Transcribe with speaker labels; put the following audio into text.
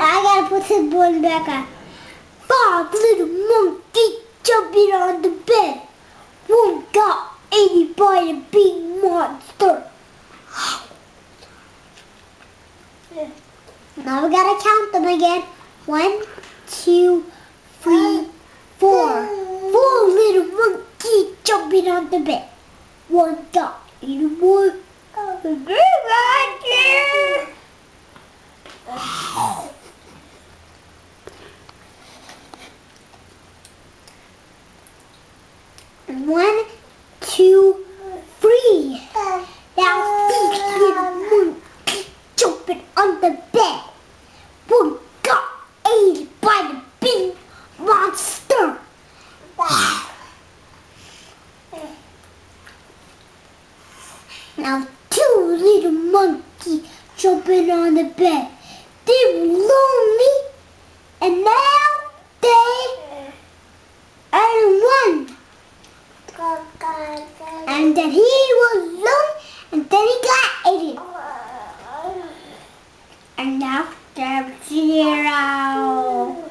Speaker 1: I gotta put this one back on. 5 little monkeys jumping on the bed. One got eaten by a big monster. Now we gotta count them again. 1, 2, 3, 4. 4 little monkeys jumping on the bed. One got eaten by a big monster. 1, 2, 3. Now 6 little monkeys jumping on the bed. One got eaten by the big monster. Now 2 little monkeys jumping on the bed. They were lonely, and now they are one. And then he was lonely, and then he got eaten. And now they're 0.